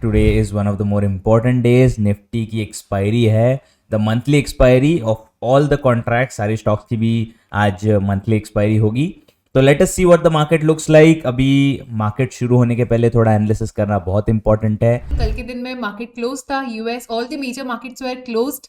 Today is one of the more important days. Nifty की expiry है, the monthly expiry of all the contract. सारे stocks की भी आज मंथली एक्सपायरी होगी. तो let us see what the market looks like. अभी market शुरू होने के पहले थोड़ा एनालिसिस करना बहुत इंपॉर्टेंट है. कल के दिन में मार्केट क्लोज था. US all the major markets were closed.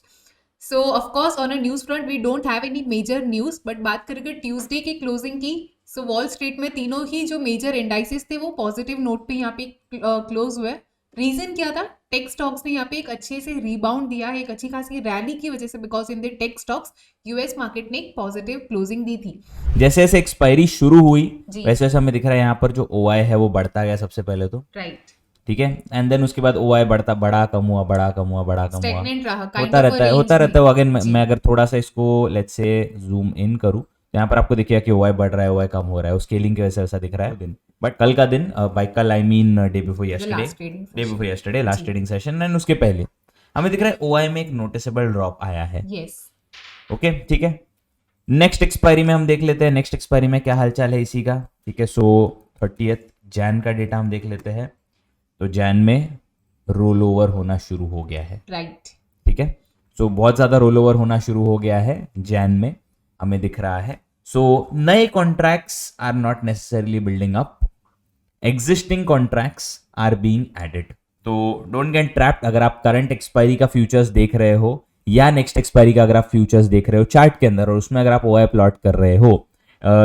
So of course on a news front we don't have any major news. But बात करेंगे ट्यूसडे की क्लोजिंग की. सो वॉल स्ट्रीट में तीनों ही जो मेजर इंडाइसेस थे वो पॉजिटिव नोट पे यहाँ पे क्लोज हुए. रीजन क्या था? टेक स्टॉक्स ने यहाँ पे एक अच्छे से रिबाउंड दिया है, एक अच्छी खासी रैली की वजह से, because in the tech stocks US market ने एक पॉजिटिव क्लोजिंग दी थी. जैसे जैसे एक्सपायरी शुरू हुई जी. वैसे वैसे हमें दिख रहा है यहाँ पर जो OI है वो बढ़ता गया सबसे पहले तो. राइट. ठीक है. एंड देन उसके बाद OI बढ़ता, बड़ा कम हुआ, बड़ा कम हुआ, बड़ा कम हुआ, स्टैग्नेंट रहा. होता रहता है, होता रहता है. अगेन मैं अगर थोड़ा सा इसको लेट्स से जूम इन करूँ तो यहाँ पर आपको दिखेगा कि OI बढ़ रहा है, OI कम हो रहा है. स्केलिंग की वजह से ऐसा दिख रहा है दिन. बट कल का दिन, बाई कल I mean day before yesterday, last trading session, and उसके पहले हमें दिख रहा है OI में एक नोटिसेबल ड्रॉप आया है. यस. ओके, ठीक है. नेक्स्ट एक्सपायरी में हम देख लेते हैं नेक्स्ट एक्सपायरी में क्या हालचाल है इसी का. ठीक है. सो 30th जैन का डेटा हम देख लेते हैं. तो जैन में रोल ओवर होना शुरू हो गया है. राइट. ठीक है. सो बहुत ज़्यादा रोल ओवर होना शुरू हो गया है जैन में, हमें दिख रहा है. सो नए contracts are not necessarily building up, existing contracts are being added. तो डोंट गेट ट्रैप्ड. अगर आप करंट एक्सपायरी का फ्यूचर्स देख रहे हो या नेक्स्ट एक्सपायरी का अगर आप फ्यूचर्स देख रहे हो चार्ट के अंदर और उसमें अगर आप OI प्लॉट कर रहे हो,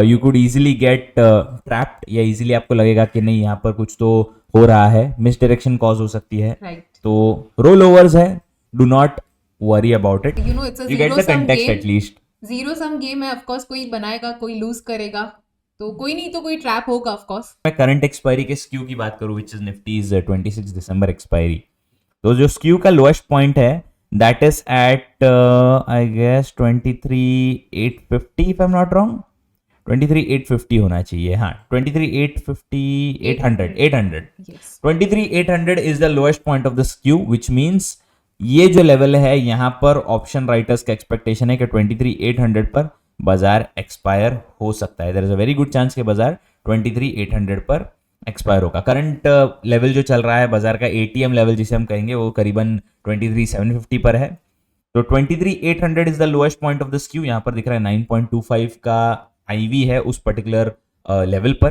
you could easily get trapped, या इजीली आपको लगेगा कि नहीं यहाँ पर कुछ तो हो रहा है, मिस डायरेक्शन कॉज हो सकती है. राइट. तो रोल ओवर्स है, do not worry about it. You know it's a you get zero the sum context game. At least. Zero sum game है. ऑफ कोर्स कोई बनाएगा, कोई लूज करेगा, तो कोई नहीं तो कोई ट्रैप होगा. ऑफ कोर्स मैं करंट एक्सपायरी के स्क्यू की बात करूं which is Nifty is 26 December expiry. तो जो स्क्यू का लोएस्ट पॉइंट है that is at I guess 23,850 if I am not wrong. 23,850 होना चाहिए. हाँ, 23,850, 800. Yes. 23,800 is the lowest point of the skew, which means ये जो लेवल है यहाँ पर ऑप्शन राइटर्स का एक्सपेक्टेशन है कि 23,800 पर बाजार एक्सपायर हो सकता है. There is a very good chance कि बाजार 23,800 पर एक्सपायर होगा. करंट लेवल जो चल रहा है बाजार का ATM लेवल जिसे हम कहेंगे वो करीबन 23,750 पर है. तो 23,800 is the lowest point of the skew. यहाँ पर दिख रहा है 9.25 का IV है उस पर्टिकुलर लेवल पर.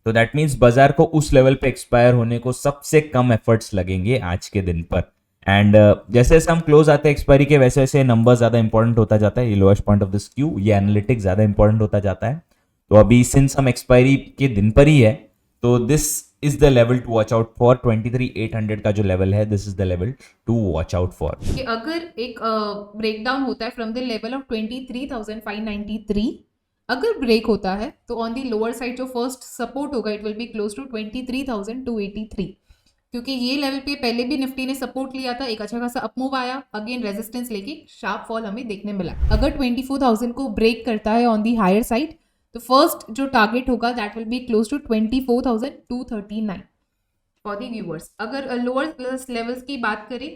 तो दैट मीन्स बाजार को उस लेवल पे एक्सपायर होने को सबसे कम एफर्ट्स लगेंगे आज के दिन पर. एंड जैसे जैसे हम क्लोज आते हैं एक्सपायरी के वैसे वैसे नंबर ज़्यादा इंपॉर्टेंट होता जाता है. ये lowest point of the skew, ये एनालिटिक्स ज़्यादा इंपॉर्टेंट होता जाता है. तो अभी सिंस हम एक्सपायरी के दिन पर ही है तो this is the level to watch out for. 23,800 का जो लेवल है this is the level to watch out for. कि अगर एक ब्रेकडाउन होता है फ्रॉम द लेवल ऑफ 23,593, अगर ब्रेक होता है तो ऑन दी लोअर साइड जो फर्स्ट सपोर्ट होगा it will be close to 23,283, क्योंकि ये लेवल पे पहले भी निफ्टी ने सपोर्ट लिया था, एक अच्छा खासा अपमूव आया, अगेन रेजिस्टेंस लेके शार्प फॉल हमें देखने मिला. अगर 24,000 को ब्रेक करता है ऑन दी हायर साइड तो फर्स्ट जो टारगेट होगा that will be close to 24,239 for the viewers. अगर लोअर लेवल्स की बात करें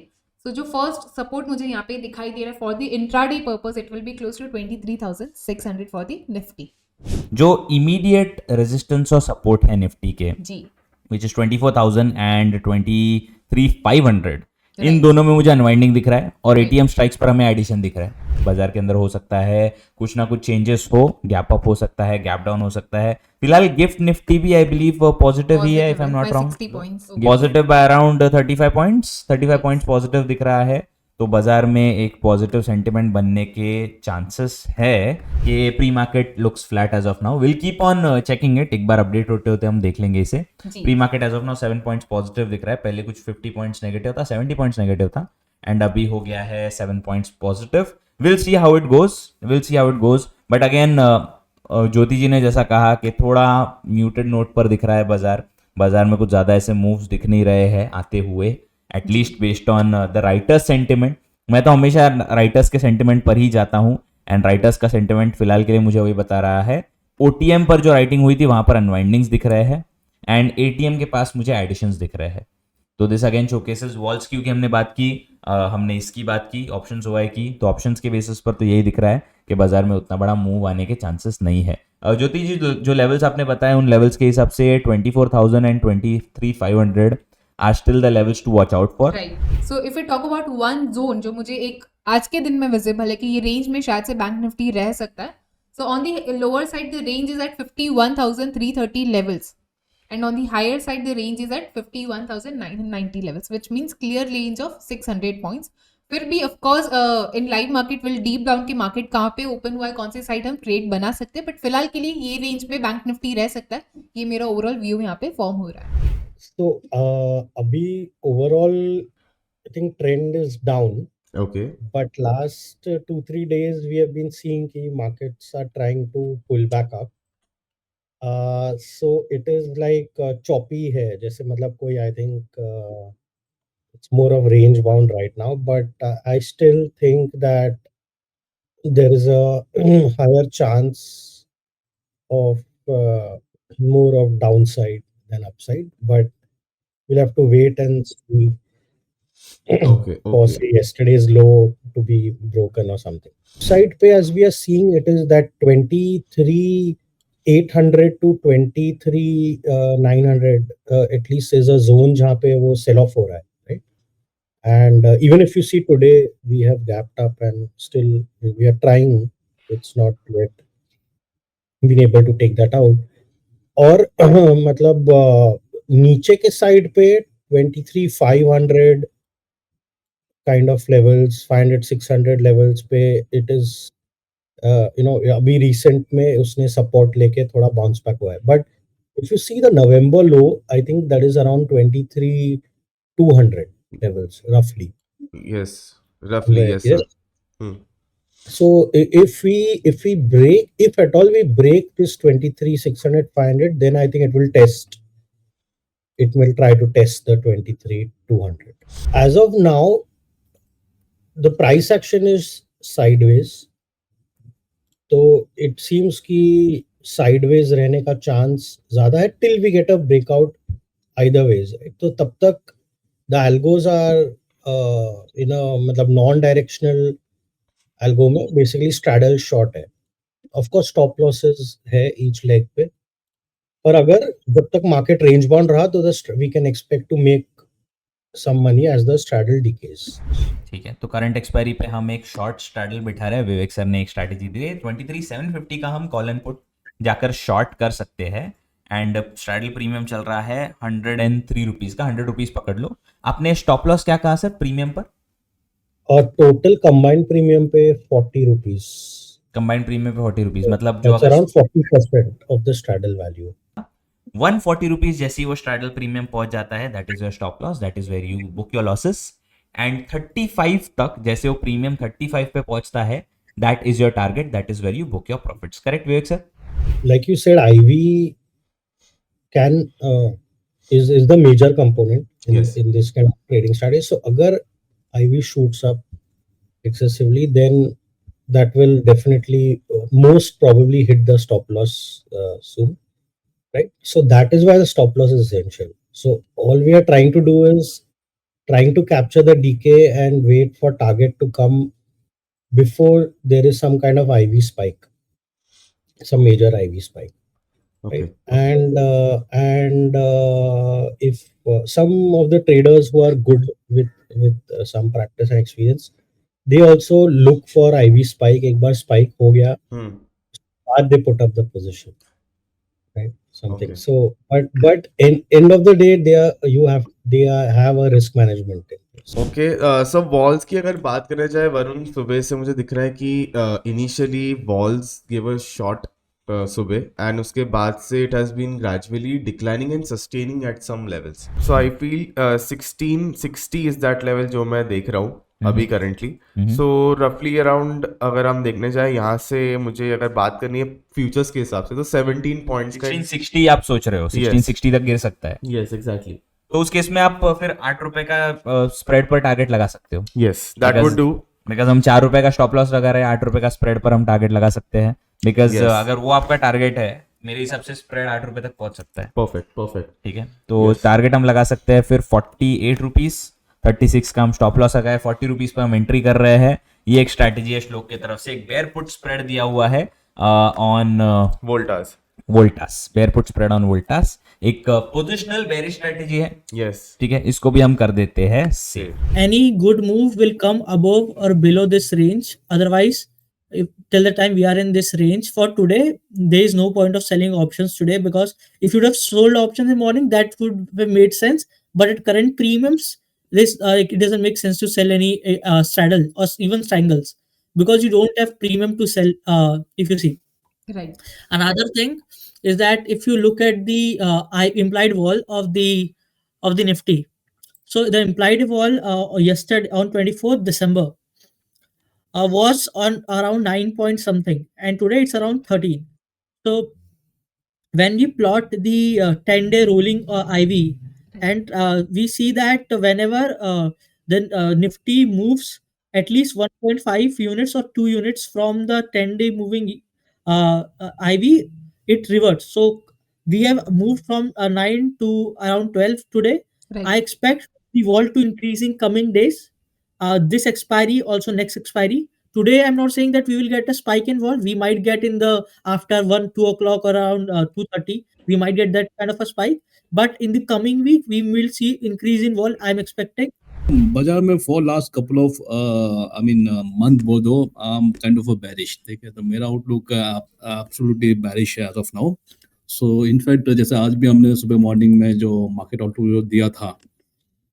तो जो फर्स्ट सपोर्ट मुझे यहाँ पे दिखाई दे रहा है for the intraday purpose it will be close to 23,600 for the Nifty. जो इमीडिएट रेजिस्टेंस और सपोर्ट है निफ्टी के जी, विच इज 24,000 एंड 23,500, इन दोनों में मुझे अनवाइंडिंग दिख रहा है और ATM स्ट्राइक्स पर हमें एडिशन दिख रहा है. बाजार के अंदर हो सकता है कुछ ना कुछ चेंजेस हो, गैप अप हो सकता है, गैप डाउन हो सकता है. फिलहाल गिफ्ट निफ्टी भी आई बिलीव पॉजिटिव ही है if I am not wrong. Positive by around 35 points positive दिख रहा है. तो बाजार में एक पॉजिटिव सेंटिमेंट बनने के चांसेस है कि pre market looks flat as of now. Will keep on checking it. एक बार अपडेट होते होते हम देख लेंगे इसे. Pre market as of now 7 points positive दिख रहा है. पहले कुछ 50 पॉइंट्स नेगेटिव था, 70 पॉइंट्स नेगेटिव था, एंड अभी हो गया है 7 points positive. Will see how it goes. But again Jyoti ji ने जैसा कहा कि थोड़ा म्यूटेड नोट पर दिख रहा है बाजार में कुछ ज़्यादा ऐसे मूव्स दिख नहीं रहे हैं आते हुए, at least based on the writers sentiment. मैं तो हमेशा राइटर्स के सेंटिमेंट पर ही जाता हूँ एंड राइटर्स का सेंटिमेंट फिलहाल के लिए मुझे वही बता रहा है. OTM पर जो राइटिंग हुई थी वहां पर अनवाइंडिंग्स दिख रहे हैं एंड ATM के पास मुझे एडिशंस दिख रहे हैं. तो दिस अगेन शोकेसेस वॉल्स क्योंकि हमने बात की, हमने इसकी बात की, ऑप्शंस OI की. तो ऑप्शंस के बेसिस पर तो यही दिख रहा है कि बाजार में उतना बड़ा मूव आने के चांसेस नहीं है. ज्योति जी जो लेवल्स आपने बताए उन लेवल्स के हिसाब से 24,000 and 23,500 are still the levels to watch out for. Right so if you talk about one zone जो मुझे एक आज के दिन में विजिबल है कि ये रेंज में शायद से बैंक निफ्टी रह सकता है. So on the lower side the range is at 51,330 levels and on the higher side the range is at 51,990 levels, which means clear range of 600 points. फिर भी of course in live market will deep down कि market कहाँ पे open हुआ है, कौन सी side हम trade बना सकते हैं, बट फिलहाल के लिए ये रेंज पे बैंक निफ्टी रह सकता है. ये मेरा ओवरऑल व्यू यहाँ पे फॉर्म हो रहा है. So अभी overall I think trend is down, Okay. but last 2-3 days we have been seeing कि markets are trying to pull back up. So it is like choppy है, जैसे मतलब कोई I think it's more of range bound right now, but I still think that there is a higher chance of more of downside than upside, but we'll have to wait and see Okay. for Okay. say yesterday's low to be broken or something. Side pay, as we are seeing, it is that 23,800 to 23,900 at least is a zone जहाँ पे वो sell off हो रहा है, right? And even if you see today, we have gapped up and still we are trying. It's not yet been able to take that out. और मतलब नीचे के साइड पे 23,500 kind of levels, 500-600 levels पे it is अभी recent में उसने support लेके थोड़ा bounce back हुआ है. But if you see the November low, I think that is around 23,200 levels roughly. Yes. Roughly. Where- Yes, sir. Hmm. So if we break, if at all we break this 23,600, 500, then I think it will test. It will try to test the 23,200. As of now, the price action is sideways. तो it seems कि sideways रहने का chance ज़्यादा है till we get a breakout either ways. तो तब तक the algos are in a मतलब non-directional algo में basically straddle short है. Of course stop losses है each leg पे, पर अगर जब तक market range bound रहा तो we can expect to make some money as the straddle decays. ठीक है, तो करंट एक्सपायरी पे हम एक शॉर्ट स्ट्रैडल बिठा रहे हैं. विवेक सर ने एक स्ट्रैटेजी दी है 23,750 का हम कॉल एंड पुट जाकर शॉर्ट कर सकते हैं. एंड स्ट्रैडल प्रीमियम चल रहा है 103 रुपीज का. 100 रुपीज पकड़ लो. आपने स्टॉप लॉस क्या कहा सर प्रीमियम पर? और टोटल कंबाइंड प्रीमियम पे 40 रुपीज. कंबाइंड प्रीमियम पे 40 रुपीज, मतलब जो That's around 40% of the straddle value. 140 rupees जैसे ही वो स्ट्रैडल प्रीमियम पहुंच जाता है, that is your stop loss, that is where you book your losses. And 35 तक जैसे वो प्रीमियम 35 पे पहुंचता है, that is your target, that is where you book your profits. Correct Vivek sir? Like you said, IV can is the major component Yes. in this kind of trading strategy. So अगर IV shoots up excessively, then that will definitely most probably hit the stop loss soon, right? So that is why the stop loss is essential. So all we are trying to do is trying to capture the decay and wait for target to come before there is some kind of IV spike, some major IV spike. Okay. Right? And if some of the traders who are good with some practice and experience, they also look for IV spike. एक बार spike हो गया, Hmm. बाद they put up the position, right? Something. Okay. So, but in end of the day, they have a risk management in place. Okay. So walls की अगर बात करें जाए वरुण, सुबह से मुझे दिख रहा है कि initially walls give a short सुबह, एंड उसके बाद से it has been gradually declining and sustaining at some levels. So I feel 1660 is that level जो मैं देख रहा हूँ अभी करंटली. सो रफली अराउंड अगर हम देखने जाए यहाँ से, मुझे अगर बात करनी है फ्यूचर्स के हिसाब से, तो 17 पॉइंट्स का. 1660 आप सोच रहे हो? 1660 तक गिर सकता है. Yes, exactly. तो उस केस में आप फिर 8 रुपए का स्प्रेड पर टारगेट लगा सकते हो. Yes, that would do. Because हम 4 रुपए का स्टॉप लॉस लगा रहे हैं, 8 रुपए का स्प्रेड पर हम टारगेट लगा सकते हैं. Because Yes. अगर वो आपका टारगेट है, मेरे हिसाब से स्प्रेड 8 रुपए तक पहुंच सकता है. Perfect, perfect. ठीक है, तो टारगेट हम लगा सकते हैं फिर 48 रुपीज. 36 का हम स्टॉप लॉस लगा है, 40 रुपीज पे हम एंट्री कर रहे हैं. ये एक स्ट्रैटेजी है श्लोक की तरफ से. एक बेयर पुट स्प्रेड दिया हुआ है on Voltas. Voltas, bear put spread on Voltas. एक पोजिशनल बेरिश स्ट्रेटेजी है, Yes. ठीक है, इसको भी हम कर देते हैं save. Any good move will come above or below this range. Otherwise, till the time we are in this range for today, there is no point of selling options today, because if you would have sold options in the morning, that would have made sense. But at current premiums, this it doesn't make sense to sell any straddle or even strangles, because you don't have premium to sell. If you see. Right. Another thing is that if you look at the implied wall of the Nifty, so the implied wall yesterday on 24th December was on around 9 point something, and today it's around 13. So when we plot the 10-day rolling IV, and we see that whenever the Nifty moves at least 1.5 units or 2 units from the 10-day moving IV, it reverts. So we have moved from 9 to around 12 today. Right. I expect the vol to increase in coming days. This expiry, also next expiry. Today, I'm not saying that we will get a spike in vol. We might get in the after 1-2 o'clock around 2:30. We might get that kind of a spike. But in the coming week, we will see increase in vol. I'm expecting. बाजार में for last couple of month बोल दो kind of a bearish, ठीक है, तो मेरा outlook absolutely bearish है as of now. So in fact जैसे आज भी हमने सुबह मॉर्निंग में जो मार्केट आउटलुक दिया था,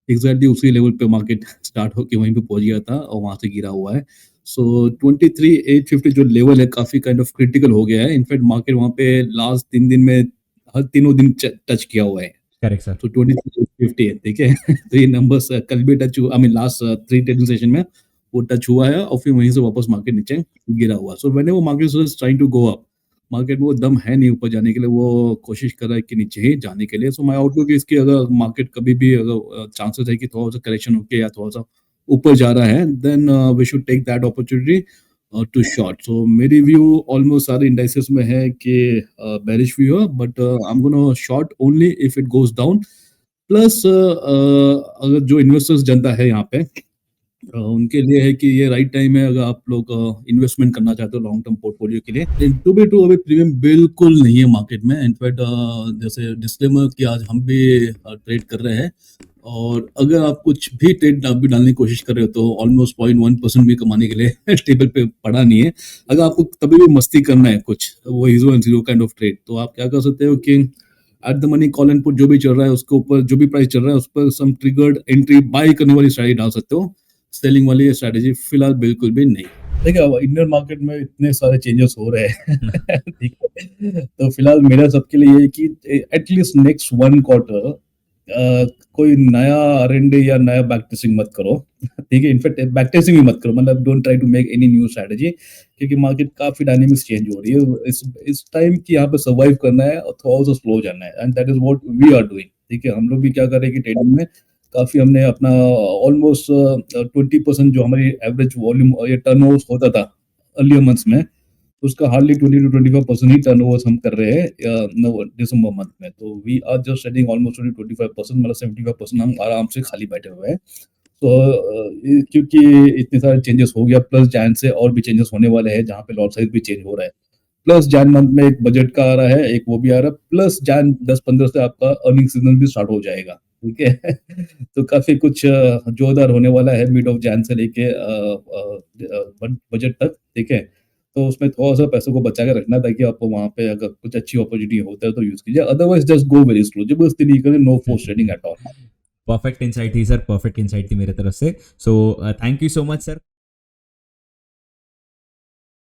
एग्जैक्टली उसी लेवल पे मार्केट स्टार्ट होकर वहीं पे पहुंच गया था और वहां से गिरा हुआ है। सो 23,850 जो लेवल है काफी काइंड ऑफ क्रिटिकल हो गया है। इनफैक्ट मार्केट वहां पे लास्ट 3 दिन में हर तीनों दिन टच किया हुआ है। Correct sir. तो 23,850 है, ठीक है। तो ये नंबर्स कल भी टच हुआ, लास्ट 3 ट्रेडिंग सेशन में वो टच हुआ है और फिर वहीं से वापस मार्केट नीचे गिरा हुआ। सो व्हेन वो market was trying to go up, market में वो दम है नहीं ऊपर जाने के लिए, वो कोशिश कर रहा है कि नीचे ही जाने के लिए। सो माय आउटलुक इसकी, अगर मार्केट कभी भी अगर चांसेस है कि थोड़ा सा करेक्शन होके या थोड़ा सा ऊपर जा रहा है, then we should take that opportunity to short. So मेरी व्यू ऑलमोस्ट सारे इंडाइसेस में है कि बेरिश व्यू है, but I am gonna short only if it goes down. Plus अगर जो इन्वेस्टर्स जनता है यहाँ पे, उनके लिए है कि ये राइट टाइम है अगर आप लोग इन्वेस्टमेंट करना चाहते हो लॉन्ग टर्म पोर्टफोलियो के लिए। टू बी टू अभी प्रीमियम बिल्कुल नहीं है मार्केट में। इनफैक्ट जैसे डिस्क्लेमर कि आज हम भी ट्रेड कर रहे हैं, और अगर आप कुछ भी ट्रेड आप भी डालने की कोशिश कर रहे हो तो ऑलमोस्ट 0.1% भी कमाने के लिए टेबल पे पड़ा नहीं है। अगर आपको तभी भी मस्ती करना है कुछ, वो hero and zero kind of trade, तो आप क्या कर सकते हो कि at the money call and put जो भी चल रहा है उसके ऊपर, जो भी प्राइस चल रहा है उस पर सम ट्रिगर्ड एंट्री बाय करने वाली स्ट्रैटेजी डाल सकते हो। सेलिंग वाली स्ट्रैटेजी फिलहाल बिल्कुल भी नहीं। देखिए अब इंडियन मार्केट में इतने सारे चेंजेस हो रहे हैं ठीक है, तो फिलहाल मेरा सबके लिए ये है कि एटलीस्ट नेक्स्ट 1 क्वार्टर कोई नया आरएनडी या नया बैक टेस्टिंग मत करो, ठीक है। इनफैक्ट बैक टेस्टिंग भी मत करो, मतलब don't try to make any new strategy, क्योंकि मार्केट काफी डायनेमिक्स चेंज हो रही है। इस टाइम की यहाँ पे सर्वाइव करना है और थोड़ा सा स्लो जाना है, and that is what we are doing, ठीक है। हम लोग भी क्या कर रहे हैं कि ट्रेडिंग में काफी हमने अपना ऑलमोस्ट 20% जो हमारी एवरेज वॉल्यूम या टर्नओवर होता था अर्लियर मंथ्स में, उसका हार्डली 20 to 25% ही टर्नओवर्स हम कर रहे हैं दिसंबर मंथ में। तो we are just trading almost 25%, मतलब 75% हम आराम से खाली बैठे हुए हैं। तो क्योंकि इतने सारे चेंजेस हो गया, प्लस जैन से और भी चेंजेस होने वाले हैं जहाँ पे लॉट साइज भी चेंज हो रहा है, प्लस जैन मंथ में एक बजट का आ रहा है, एक वो भी आ रहा है, प्लस जैन 10-15 से आपका अर्निंग सीजन भी स्टार्ट हो जाएगा, ठीक है। तो काफी कुछ जोरदार होने वाला है मिड ऑफ जैन से लेके बजट तक, ठीक है। तो उसमें थोड़ा सा पैसों को बचा के रखना ताकि आपको वहां पे अगर कुछ अच्छी अपॉर्चुनिटी होता है तो यूज कीजिए, otherwise just go very slow, जबरदस्ती नहीं करें, no force trading at all. Perfect insight थी सर, परफेक्ट इनसाइट थी मेरे तरफ से। So thank you so much sir.